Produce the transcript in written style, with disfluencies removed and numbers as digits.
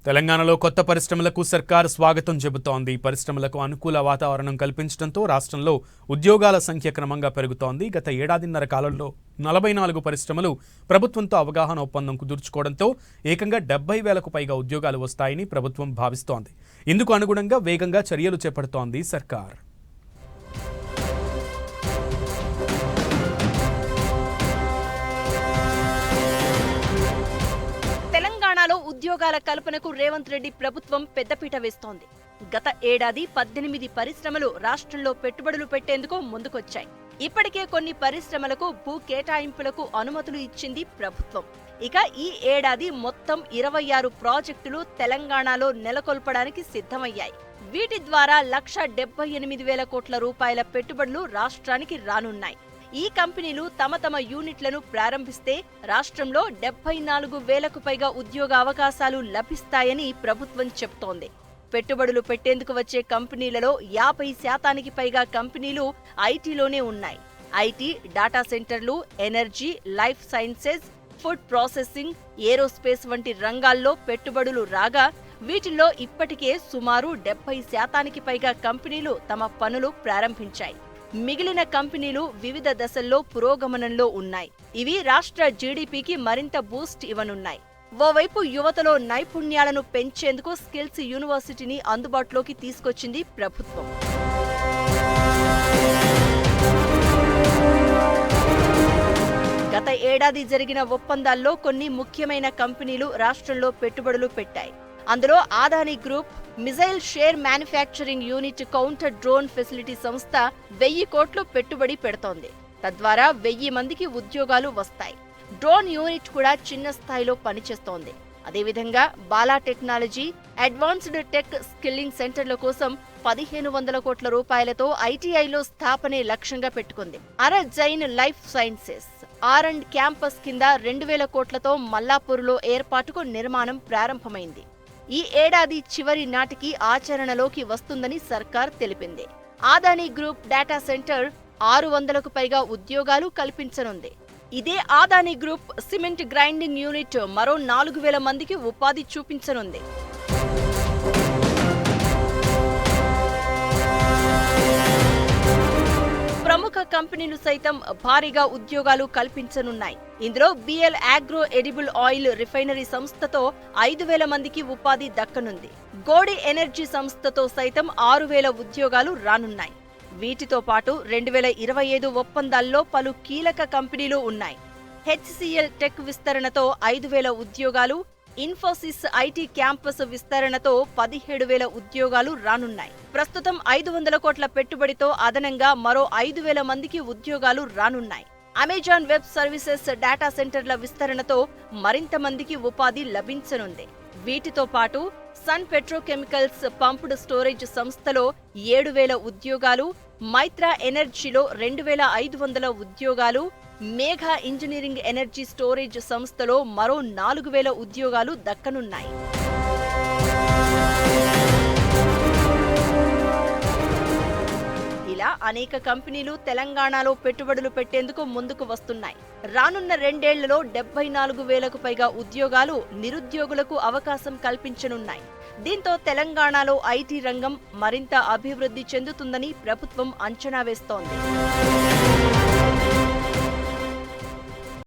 తెలంగాణలో కొత్త పరిశ్రమలకు సర్కార్ స్వాగతం చెబుతోంది. పరిశ్రమలకు అనుకూల వాతావరణం కల్పించడంతో రాష్ట్రంలో ఉద్యోగాల సంఖ్య క్రమంగా పెరుగుతోంది. గత ఏడాదిన్నర కాలంలో 44 పరిశ్రమలు ప్రభుత్వంతో అవగాహన ఒప్పందం కుదుర్చుకోవడంతో ఏకంగా 70,000కు పైగా ఉద్యోగాలు వస్తాయని ప్రభుత్వం భావిస్తోంది. ఇందుకు అనుగుణంగా వేగంగా చర్యలు చేపడుతోంది సర్కార్. తెలంగాణలో ఉద్యోగాల కల్పనకు రేవంత్ రెడ్డి ప్రభుత్వం పెద్దపీట వేస్తోంది. గత ఏడాది 18 పరిశ్రమలు రాష్ట్రంలో పెట్టుబడులు పెట్టేందుకు ముందుకొచ్చాయి. ఇప్పటికే కొన్ని పరిశ్రమలకు భూ కేటాయింపులకు అనుమతులు ఇచ్చింది ప్రభుత్వం. ఇక ఈ ఏడాది మొత్తం 26 ప్రాజెక్టులు తెలంగాణలో నెలకొల్పడానికి సిద్ధమయ్యాయి. వీటి ద్వారా 1,78,000 కోట్ల రూపాయల పెట్టుబడులు రాష్ట్రానికి రానున్నాయి. ఈ కంపెనీలు తమ యూనిట్లను ప్రారంభిస్తే రాష్ట్రంలో 74,000కు పైగా ఉద్యోగ అవకాశాలు లభిస్తాయని ప్రభుత్వం చెబుతోంది. పెట్టుబడులు పెట్టేందుకు వచ్చే కంపెనీలలో 50% పైగా కంపెనీలు ఐటీలోనే ఉన్నాయి. ఐటీ, డేటా సెంటర్లు, energy, life sciences, food processing, aerospace వంటి రంగాల్లో పెట్టుబడులు రాగా వీటిల్లో ఇప్పటికే సుమారు 70% పైగా కంపెనీలు తమ పనులు ప్రారంభించాయి. మిగిలిన కంపెనీలు వివిధ దశల్లో పురోగమనంలో ఉన్నాయి. ఇవి రాష్ట్ర జీడీపీకి మరింత బూస్ట్ ఇవ్వనున్నాయి. ఓవైపు యువతలో నైపుణ్యాలను పెంచేందుకు స్కిల్స్ యూనివర్సిటీని అందుబాటులోకి తీసుకొచ్చింది ప్రభుత్వం. గత ఏడాది జరిగిన ఒప్పందాల్లో కొన్ని ముఖ్యమైన కంపెనీలు రాష్ట్రంలో పెట్టుబడులు పెట్టాయి. అందులో Adani group, missile share manufacturing unit, counter drone facility సంస్థ 1000 కోట్లు పెట్టుబడి పెడుతోంది. తద్వారా 1000 మందికి ఉద్యోగాలు వస్తాయి. డ్రోన్ యూనిట్ కూడా చిన్న స్థాయిలో పనిచేస్తోంది. అదేవిధంగా Bala technology advanced tech skilling సెంటర్ల కోసం 1,500 కోట్ల రూపాయలతో ఐటీఐలో స్థాపనే లక్ష్యంగా పెట్టుకుంది. Jain life sciences R&D campus కింద 2,000 కోట్లతో మల్లాపూర్లో ఏర్పాటుకు నిర్మాణం ప్రారంభమైంది. ఈ ఏడాది చివరి నాటికి ఆచరణలోకి వస్తుందని సర్కార్ తెలిపింది. అదానీ గ్రూప్ డేటా సెంటర్ 600కు పైగా ఉద్యోగాలు కల్పించనుంది. ఇదే Adani group cement grinding unit మరో 4,000 మందికి ఉపాధి చూపించనుంది. ప్రముఖ కంపెనీలు సైతం భారీగా ఉద్యోగాలు కల్పించనున్నాయి. ఇందులో BL agro edible oil refinery సంస్థతో 5,000 మందికి ఉపాధి దక్కనుంది. గోడి ఎనర్జీ సంస్థతో సైతం 6,000 ఉద్యోగాలు రానున్నాయి. వీటితో పాటు 2025 ఒప్పందాల్లో పలు కీలక కంపెనీలు ఉన్నాయి. HCL టెక్ విస్తరణతో 5,000 ఉద్యోగాలు, ఇన్ఫోసిస్ ఐటీ క్యాంపస్ విస్తరణతో 17,000 ఉద్యోగాలు రానున్నాయి. ప్రస్తుతం 500 కోట్ల పెట్టుబడితో అదనంగా మరో 5,000 మందికి ఉద్యోగాలు రానున్నాయి. అమెజాన్ వెబ్ సర్వీసెస్ డేటా సెంటర్ల విస్తరణతో మరింత మందికి ఉపాధి లభించనుంది. వీటితో పాటు సన్ పెట్రోకెమికల్స్ పంప్డ్ స్టోరేజ్ సంస్థలో 7,000 ఉద్యోగాలు, మైత్రా ఎనర్జీలో 2,500 ఉద్యోగాలు, మేఘ ఇంజనీరింగ్ ఎనర్జీ స్టోరేజ్ సంస్థలో మరో 4,000 ఉద్యోగాలు దక్కనున్నాయి. ఇలా అనేక కంపెనీలు తెలంగాణలో పెట్టుబడులు పెట్టేందుకు ముందుకు వస్తున్నాయి. రానున్న 2 ఏళ్లలో 74,000కు పైగా ఉద్యోగాలు నిరుద్యోగులకు అవకాశం కల్పించనున్నాయి. దీంతో తెలంగాణలో ఐటీ రంగం మరింత అభివృద్ధి చెందుతుందని ప్రభుత్వం అంచనా వేస్తోంది.